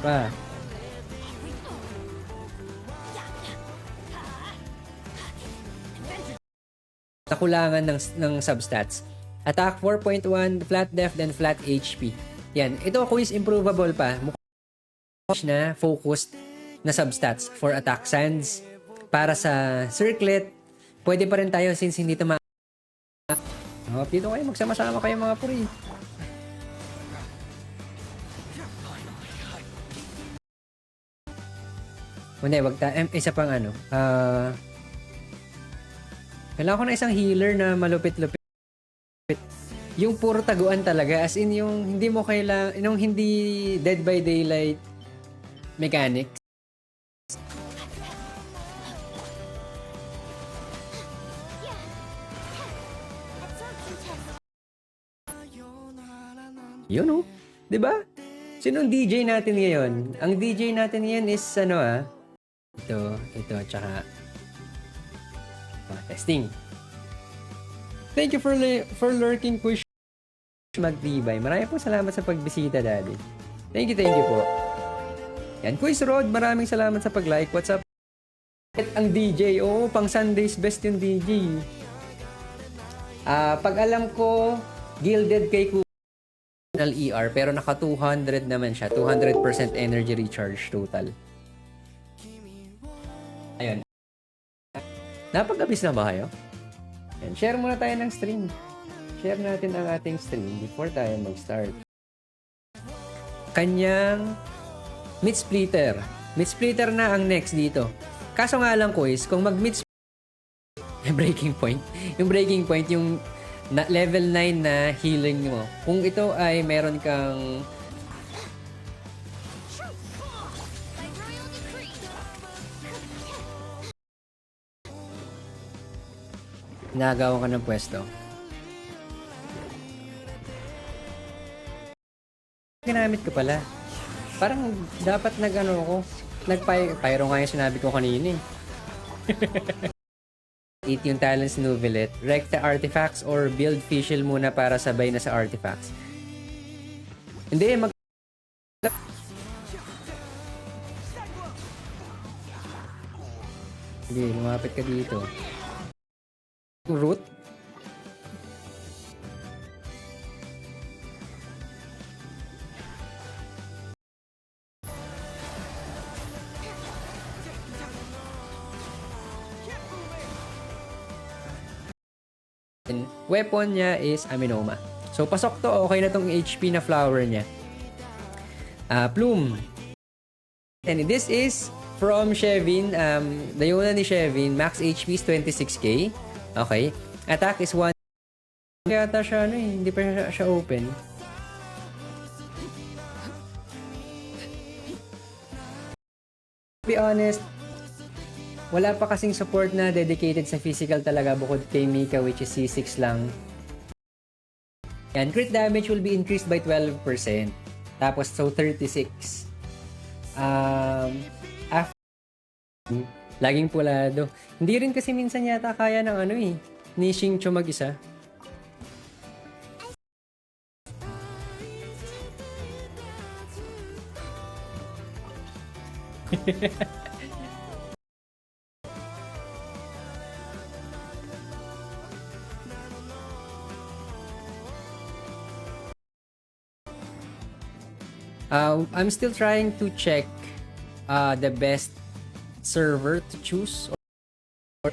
Pa. Nakulangan ng substats. Attack 4.1, flat def, then flat HP. Yan. Ito quiz improvable pa. Mukhang na focused na substats for attack sands. Para sa circlet, pwede pa rin tayo since hindi ito dito kayo, magsama-sama kayo mga puri. Hindi, isa pang ano. Kailangan ko na isang healer na malupit-lupit. Yung puro taguan talaga. As in, yung hindi mo kailangan, yung hindi Dead by Daylight mechanics. Yun oh. 'Di ba? Sinong DJ natin ngayon? Ang DJ natin ngayon is ito, tsaka testing. Thank you for lurking, Kush Magdibay. Maraming po salamat sa pagbisita, Daddy. Thank you po. Yan, Quiz Rod, maraming salamat sa pag-like. What's up? Ang DJ, oo, pang Sundays best yung DJ. Pag alam ko, gilded kay ER, pero naka 200 naman siya. 200% energy recharge total. Ayun. Napag-abis na ba kayo? Yan. Share muna tayo ng stream. Share natin ang ating stream before tayo mag-start. Kanyang Meat Splitter. Meat Splitter na ang next dito. Kaso nga lang ko is, kung mag-meat breaking point, yung level 9 na healing mo. Kung ito ay meron kang nagawa ka ng pwesto. Ginamit ko pala. Parang dapat nag-pyro nga yung sinabi ko kanina eh. Eat yung talents novelet, recta artifacts or build fischl muna para sabay na sa artifacts. Hindi, Hindi, lumapit ka dito. Root? Weapon niya is Aminoma. So, pasok to. Okay na tong HP na flower niya. Plume. And this is from Shevin. Dayuna ni Shevin. Max HP is 26k. Okay. Attack is 1. Kaya ata siya, hindi pa siya open. To be honest, wala pa kasing support na dedicated sa physical talaga bukod kay Mika, which is C6 lang. Yan, crit damage will be increased by 12%. Tapos, so 36. After, laging pulado. Hindi rin kasi minsan yata kaya ng ni Xingqiu mag-isa. I'm still trying to check the best server to choose or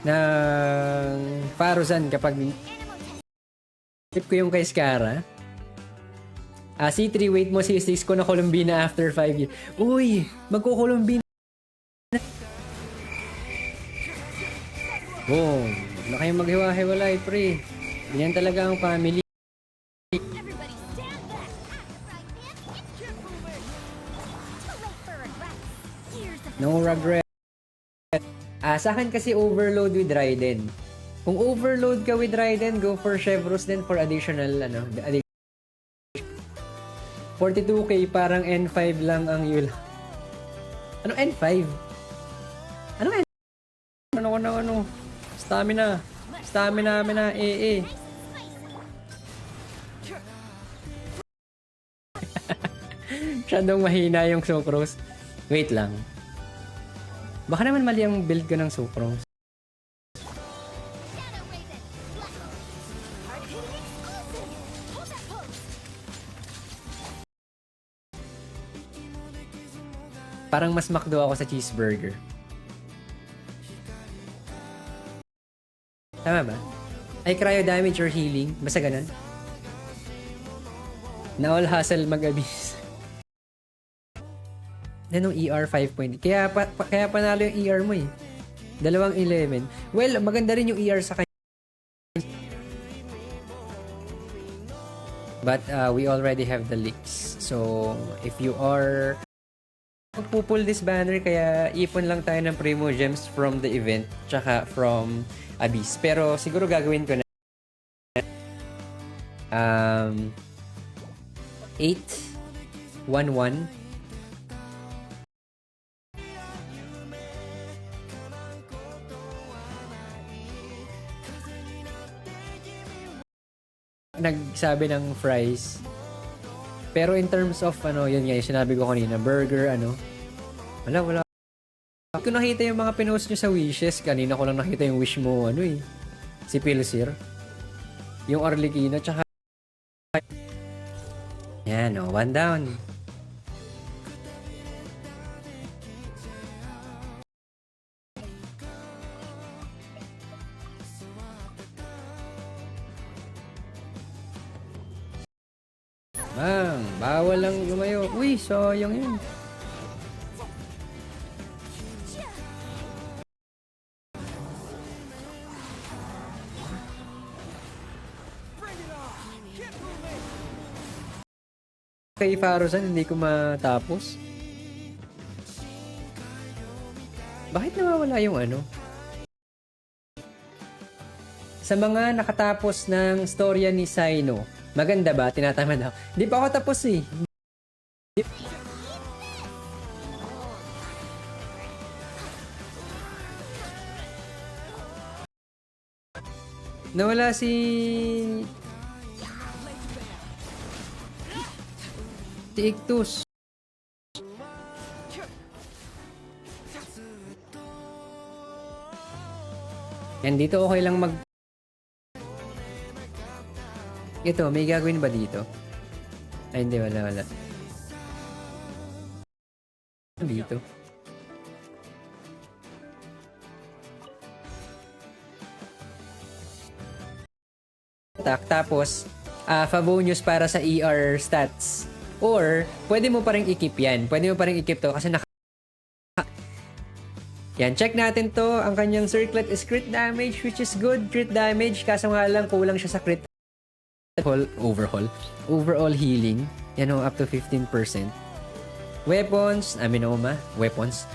ng Faruzan kapag tip ko yung kay Scara. C3 wait mo C6 ko na Columbina after 5 years. Uy, magko-Columbina. Boom. Na kayong maghiwa-hiwalay, pre. Ganyan talaga ang family. No regret. Sa akin kasi overload with Raiden. Kung overload ka with Raiden, go for Chevros then for additional 42k parang N5 lang ang yul. Ano N5? Ano N5? Ano? Stamina, AA. Masyadong mahina yung sucrose. Wait lang. Baka naman mali ang build ko ng sucrose. Parang mas McDo ako sa cheeseburger. Tama ba? Ay, cryo damage or healing? Basta ganun. Na all hustle mag-abis. Anong ER 5.0? Kaya panalo yung ER mo eh. 211. Well, maganda rin yung ER sa kanya. But we already have the leaks. So, if you are magpupul this banner, kaya ipon lang tayo ng Primo Gems from the event tsaka from Abyss. Pero siguro gagawin ko na 811 nagsabi ng fries. Pero in terms of yun nga, yung sinabi ko kanina, burger, wala. Hindi ko nakita yung mga pinost nyo sa wishes. Kanina ko lang nakita yung wish mo, si Pilsir. Yung Arlecchino, tsaka yan, one down. Bawal lang lumayo. Uy, sayang yun. Kay Farosan, hindi ko matapos. Bakit nawawala yung Sa mga nakatapos ng storya ni Saino, maganda ba? Tinatamad ako. Hindi pa ako tapos eh. Nawala si Ictus. Yan, dito okay lang Ito, may gagawin ba dito? Ay, hindi, wala. Dito. Tapos, Favonius para sa ER stats. Or, pwede mo pa rin i-keep yan. Pwede mo pa rin i-keep to kasi yan, check natin to. Ang kanyang circlet is crit damage, which is good. Crit damage, kaso nga lang kulang siya sa crit overall healing. Yan up to 15%. Weapons, weapons.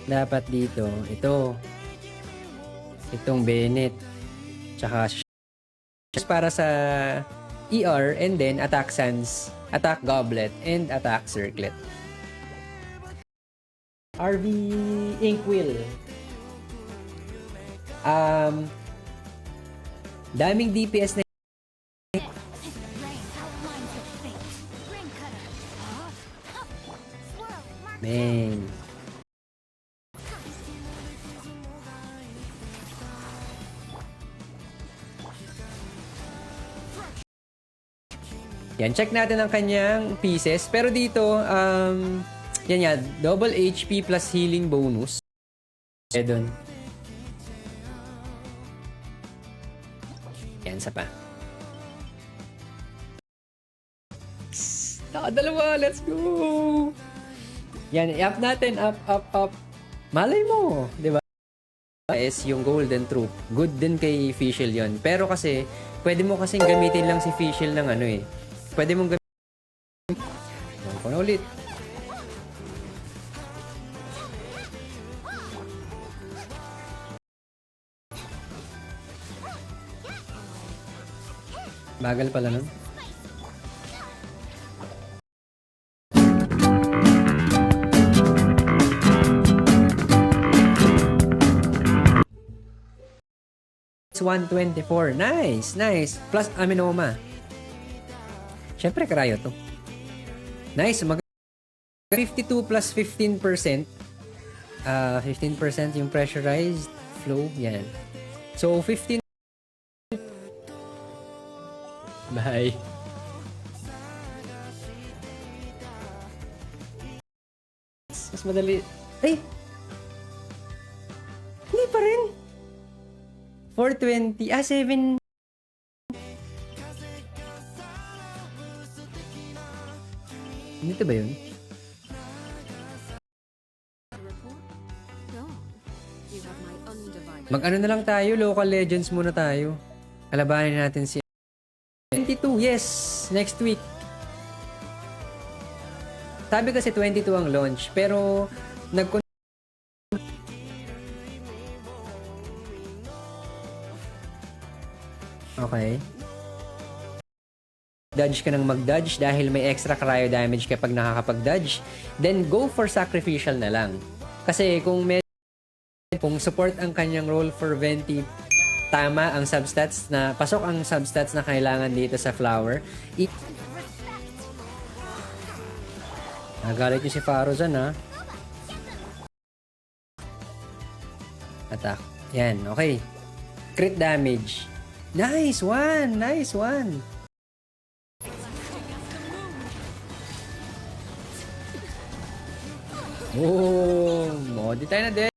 Dapat dito, itong Bennett. Tsaka para sa ER, and then attack Sans, attack Goblet, and attack Circlet. RV Inkwell. Daming DPS na man. Yan, check natin ang kanyang pieces. Pero dito, yan, double HP plus healing bonus. Doon. Yan, isa pa. Dalawa, let's go! Yan, i-up natin. Up. Malay mo, di ba? Is yung Golden Troop. Good din kay Fischl yon. Pero kasi, pwede mo kasing gamitin lang si Fischl ng Pwede mong gamitin. Ako na ulit. Bagal pala nun. 124. Nice, nice. Plus Amenoma. Syempre, Cryo to. Nice. 52 plus 15%. 15% yung pressurized flow. Yan. So, 15. Bye. Mas madali. Ay! Hindi pa rin. 420. 7. Dito ba yun? Mag-ano na lang tayo, local legends muna tayo. Kalabanin natin si 22, yes! Next week. Sabi kasi 22 ang launch, pero Okay. Dodge ka ng mag-dodge dahil may extra cryo damage kapag nakakapag-dodge, then go for sacrificial na lang. Kasi kung support ang kanyang role for Venti, tama ang substats na, pasok ang substats na kailangan dito sa flower. Nagalit yung si Faro dyan, ha? Attack. Yan, okay. Crit damage. Nice one! Nice one! Oh, di tayo na dead.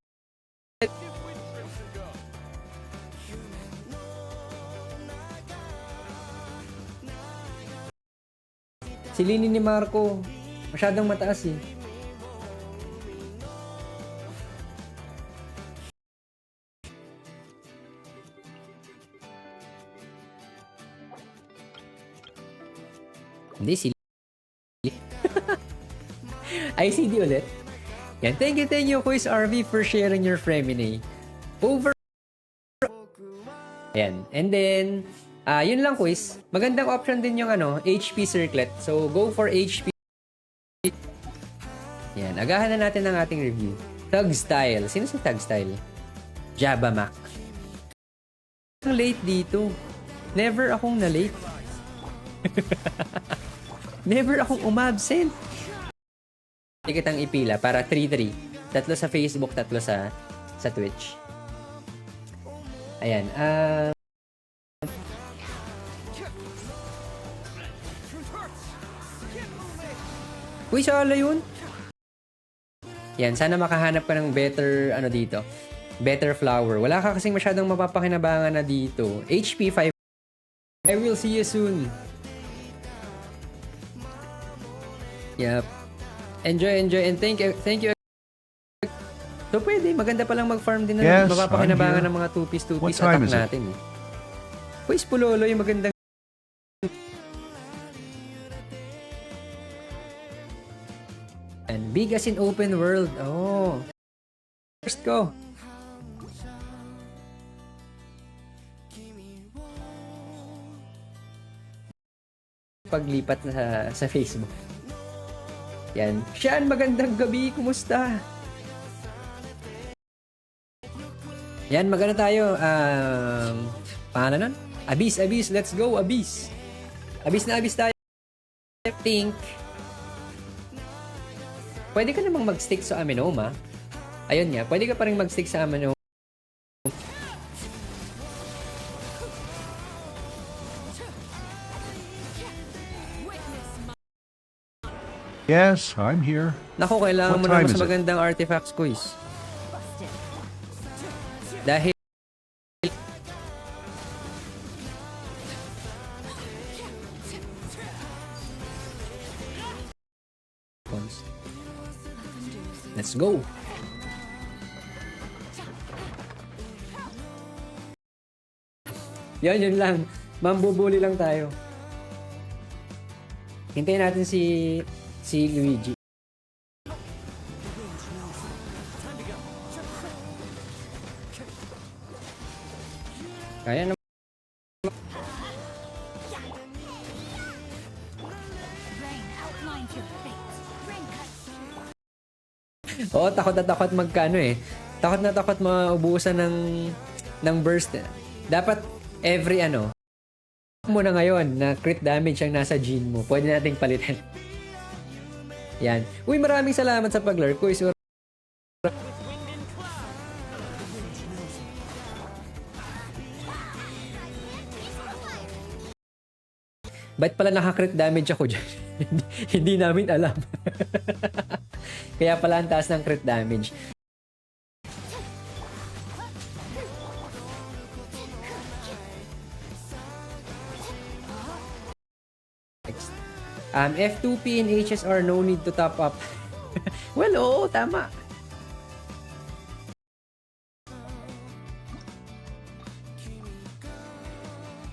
Si Lini ni Marco, masyadong mataas eh. Hindi, si ICD ulit. Yan, thank you, Quiz RV, for sharing your Fremine. Over. Yan, and then, yun lang, Quiz. Magandang option din yung HP Circlet. So, go for HP. Yan, agahan na natin ang ating review. Tug Style. Sino si Tug Style? Jabba Mac. Ang late dito. Never akong na-late. Never akong umabsent. Hindi kitang ipila para 3-3. Tatlo sa Facebook, tatlo sa Twitch. Ayan. Uy, sala yun. Yan, sana makahanap ka ng better, dito. Better flower. Wala ka kasing masyadong mapapakinabangan na dito. HP 5. I will see you soon. Yep. Enjoy, and thank you. So, pwede. Maganda palang mag-farm din na mapapakinabangan ng mga 2-piece attack natin. Quiz Pulolo, yung magandang and big as in open world. Oh. First go. Paglipat na sa Facebook. Yan. Sean, magandang gabi. Kumusta? Yan, maganda tayo. Paano nun? Abyss. Let's go, Abyss. Abyss tayo. Think. Pwede ka namang mag-stick sa Amenoma. Ayun nga, pwede ka pa rin mag-stick sa Amenoma. Yes, I'm here. Naku, kailangan mo na mas magandang artifacts, Quiz. Dahil let's go. Yun lang. Mambubuli lang tayo. Hintayin natin si Luigi. Kaya naman. Oo, takot magkano eh. Takot maubusan ng burst. Dapat every mo na ngayon na crit damage ang nasa gene mo. Pwede nating palitan. Yan. Uy, maraming salamat sa pag-lurk. Uy, ba't pala naka-crit damage ako dyan? Hindi namin alam. Kaya pala ang taas ng crit damage. F2P and HSR, no need to top up. Well, oo, tama.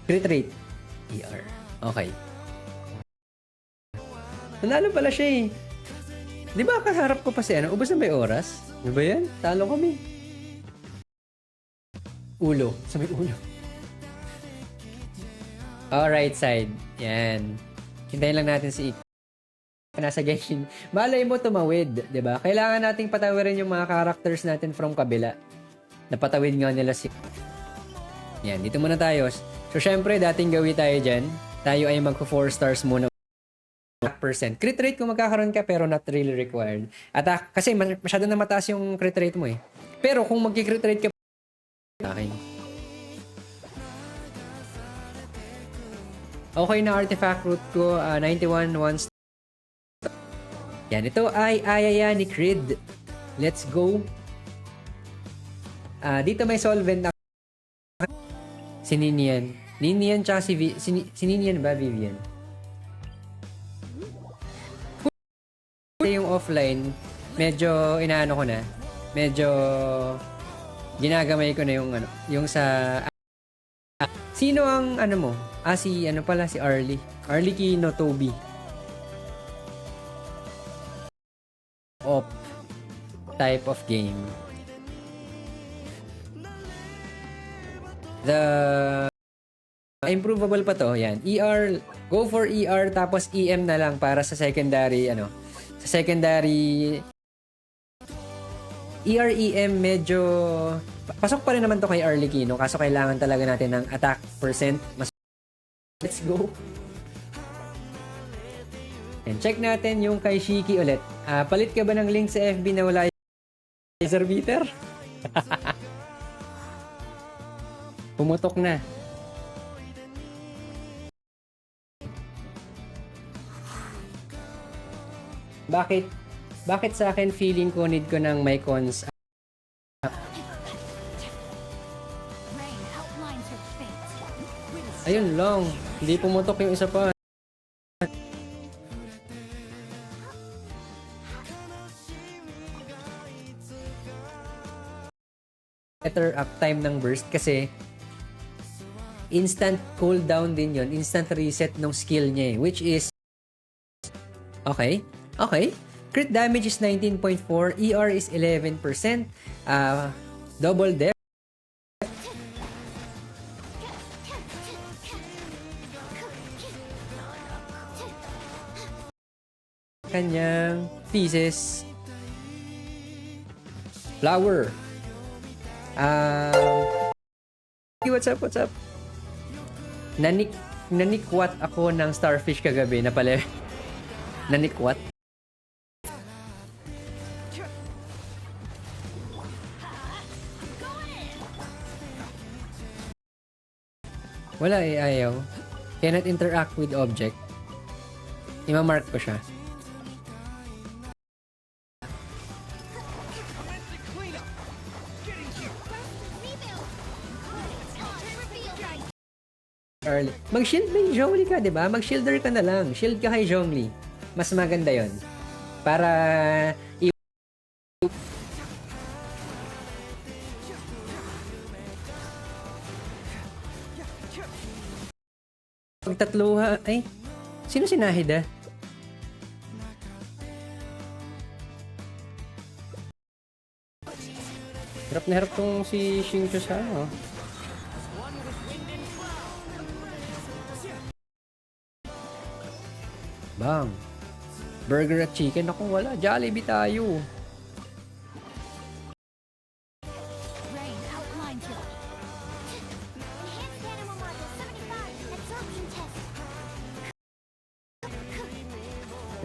Crit rate. ER. Okay. Nanalo pala siya eh. Di ba kaharap ko pa si ubos na ba yung oras? Di ba yan? Talo kami. Ulo. Sa may ulo. Alright side. Yan. Hintayin lang natin si nasa Genshin. Malay mo tumawid, 'di ba? Kailangan nating patawirin yung mga characters natin from kabila. Napatawid nga nila si yan, dito muna tayo. So syempre, dating gawi tayo diyan. Tayo ay magko 4 stars muna. Percent. Crit rate kung magkakaroon ka pero not really required. At kasi masyado na mataas yung crit rate mo eh. Pero kung magki-crit rate ka akin. Okay na artifact root ko, 91 once. Yan, ito ay Ayaya ni Creed. Let's go. Dito may solvent na si Ninian. Ninian tsaka si Ninian ba, Vivian? Yung offline, medyo inaano ko na. Medyo ginagamay ko na yung sa sino ang mo? Si si Arlie. Arlie Kino Toby. Op type of game. The improvable pa to, yan. ER, go for ER tapos EM na lang para sa secondary sa secondary EREM medyo pasok pa rin naman to kay Arlecchino kaso kailangan talaga natin ng attack percent mas. Let's go. And check natin yung kay Shiki ulit. Palit ka ba ng link sa FB na wala yung laser beater? Pumutok na. Bakit sa akin feeling ko need ko ng my cons? Ayun lang. Hindi pumutok yung isa pa. Better uptime ng burst kasi instant cooldown din yon, instant reset ng skill niya which is okay. Crit damage is 19.4, ER is 11%, double depth. Kanyang pieces. Flower. What's up? Nanikwat ako ng starfish kagabi na pala. Nanikwat? Wala ayaw. Cannot interact with object. Ima-mark ko siya. Early. Mag-shield may Zhongli ka, 'di ba? Mag-shielder ka na lang. Shield ka kay Zhongli. Mas maganda 'yon. Para pagtatluha ay sino si Nahida? Hirap na hirap tong si Xingqiu sa Bang. Burger at chicken. Ako wala. Jollibee tayo.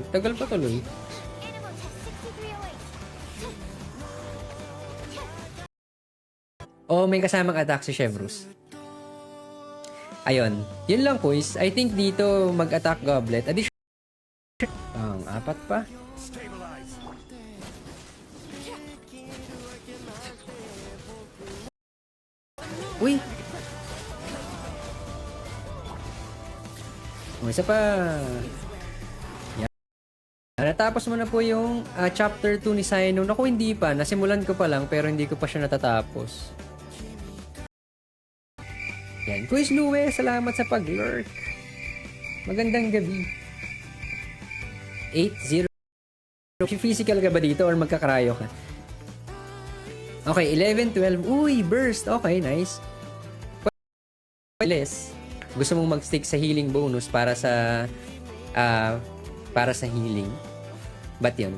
Tagal pa tuloy. Animal test 6308. Oh, may kasamang attack si Chevrus. Ayun. Yun lang, quiz. I think dito mag-attack Goblet. Addition. Apat pa. Uy! Isa pa. Yan. Natapos mo na po yung chapter 2 ni Sino. Naku, hindi pa. Nasimulan ko pa lang pero hindi ko pa siya natatapos. Yan. Quiz Lue, salamat sa pag-lurk. Magandang gabi. 8-0. Physical ka ba dito or magkakrayo ka? Okay, 11-12. Uy, burst. Okay, nice. Less. Gusto mong mag-stick sa healing bonus para sa healing. But yun.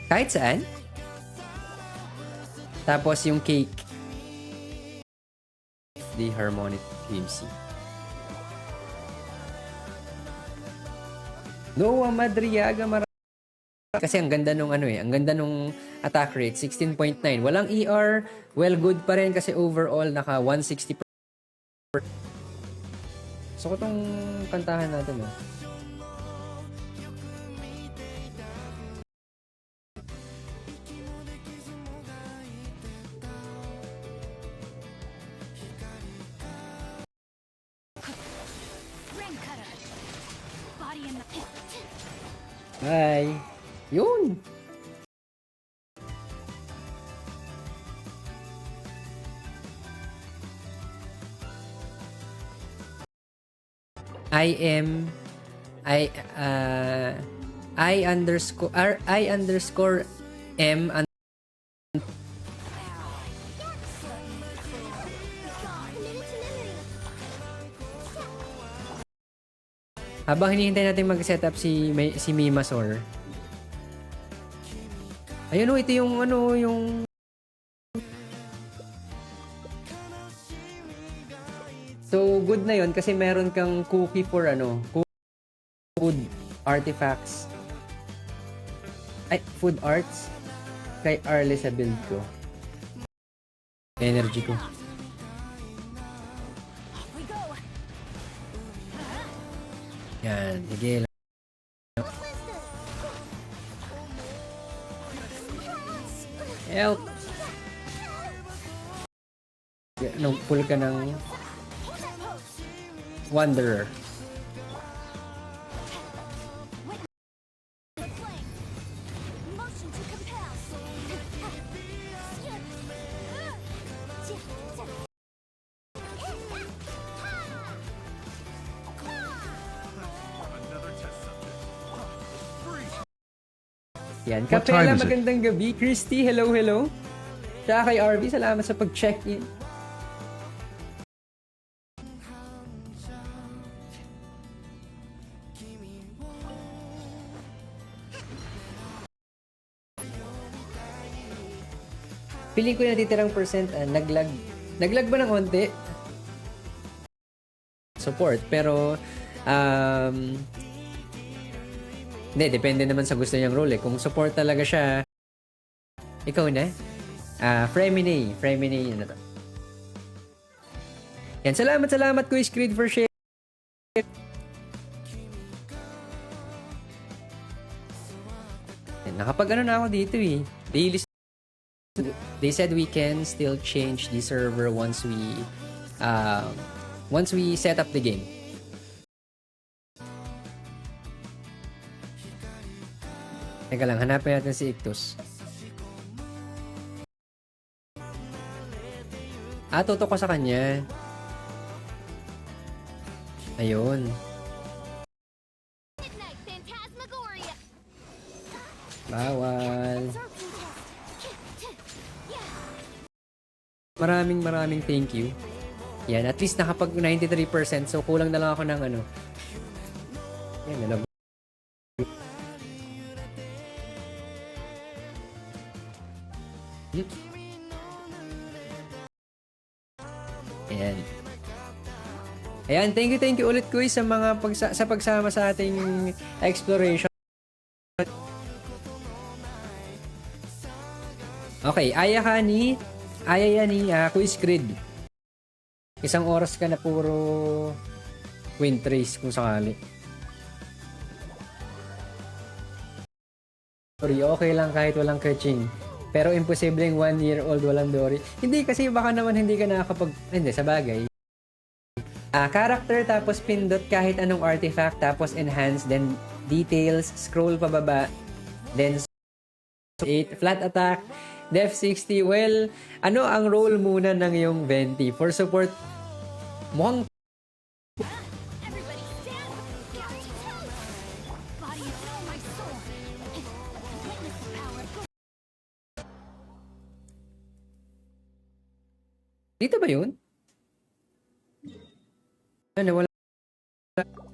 Kahit saan. Tapos yung cake. The Harmonic PMC. Noah Madriaga, kasi ang ganda nung ang ganda nung attack rate, 16.9. Walang ER, well good pa rin kasi overall naka 160%. So, itong kantahan natin, Ring cutter. Body in the pit. Bye! Yun! I underscore M habang hinihintay natin mag-setup si Mimasor. Ayun ito yung yung so good na yon kasi meron kang cookie for food artifacts. Ay, food arts kay Arle sa build ko. Energy ko. Off we go. Yan, sige. Help! Nung pull ka ng Wanderer. Motion to compel. Yan. What time Kapela, is it? magandang gabi. Christy, hello, hello. Tsaka kay RV, salamat sa pag-check-in. Piling ko yung natitirang percent, naglag. Naglag ba ng konti? Support, pero hindi, depende naman sa gusto niyang role. Kung support talaga siya, ikaw na. Fremine, yun na to. Yan, salamat Quiz Creed for share. Yan, nakapag na ako dito They said we can still change the server once we set up the game. Teka lang, hanapin natin si Ictus. Tutok ko sa kanya. Ayun. Midnight Phantasmagoria. Bawal. Absorption test. Maraming thank you. Yan, at least nakapag 93%, so kulang na lang ako ng Yan, alam. Ayan. Ayan, thank you ulit Kuy sa mga sa pagsama sa ating exploration. Okay, aya yan ni Quiz Grid. Isang oras ka na puro win trace kung sakali. Sorry, okay lang kahit walang catching. Pero imposibleng 1-year-old walang Dory. Hindi kasi baka naman hindi ka hindi, sa bagay. Character tapos pindot kahit anong artifact tapos enhance then details, scroll pababa then 8 flat attack, def 60. Well, ano ang role muna ng yung Venti for support? Mukhang Everybody stand! Body is all my soul! Witness the power of dito ba yun? Ano, wala.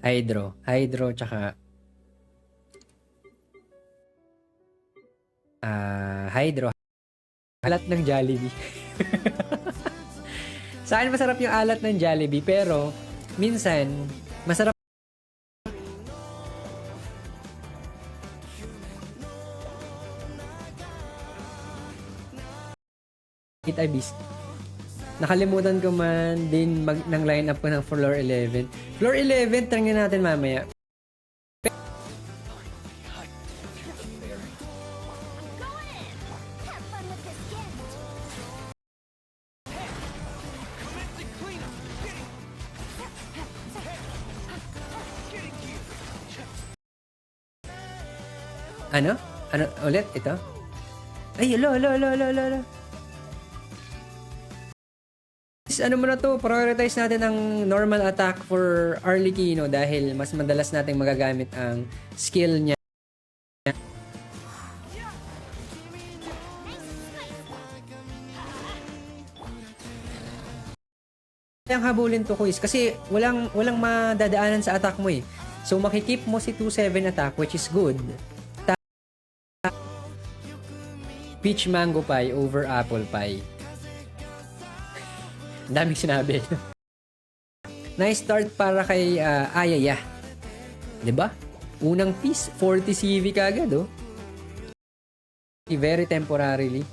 Hydro, tsaka Hydro. Alat ng Jollibee. Sa akin masarap yung alat ng Jollibee, pero minsan, masarap Hit Abyss. Nakalimutan ko man din ng lineup ko ng floor 11. Floor 11, tingnan natin mamaya. have fun with this gift! Ano? Ano ulit? Ito? Ay, alo. Ano mo na to? Prioritize natin ang normal attack for Arlecchino dahil mas madalas nating magagamit ang skill niya. Kayang habulin to Quiz kasi walang madadaanan sa attack mo eh. So makikip mo si 2-7 attack which is good. Peach mango pie over apple pie. Ang daming sinabi. Nice start para kay Ayaya. 'Di ba? Unang piece 40 CV kagad oh. Very temporarily.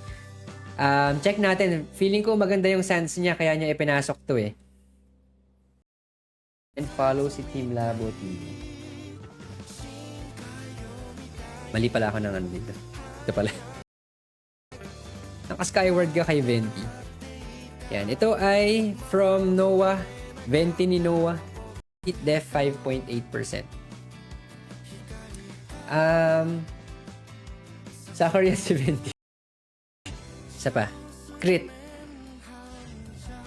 Check natin. Feeling ko maganda yung sans niya kaya niya ipinasok to eh. And follow si Team Labo TV. Mali pala ako ng ano dito. Ito pala. Naka-skyward ka kay Venti. Yan. Ito ay from Noah. Venti ni Noah. Hit def 5.8%. Sakura si Venti. Isa pa. Crit.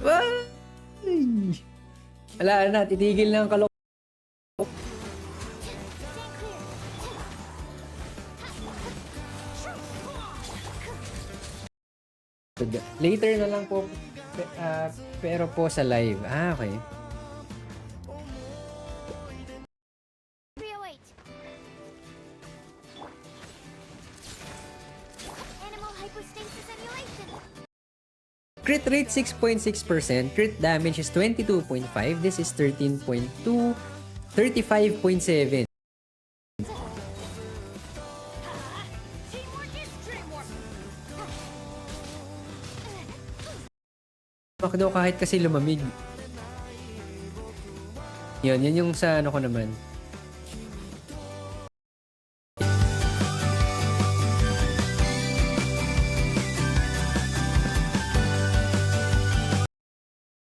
Ay! Wala na. Titigil na ang kalok. Later na lang po pero po sa live. Okay. 308. Animal hypostasis emulation. Crit rate 6.6%, crit damage is 22.5. This is 13.2, 35.7. Teamwork is dreamwork. Makdo kahit kasi lumamig. Yun yung sa ano ko naman.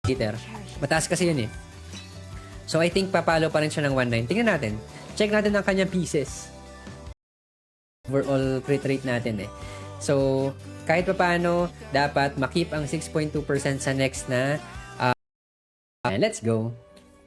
Peter. Mataas kasi yun eh. So I think papalo pa rin siya ng 1.9. Tingnan natin. Check natin ang kanyang pieces. Overall crit rate natin eh. So kahit papaano dapat makip ang 6.2% sa next na let's go.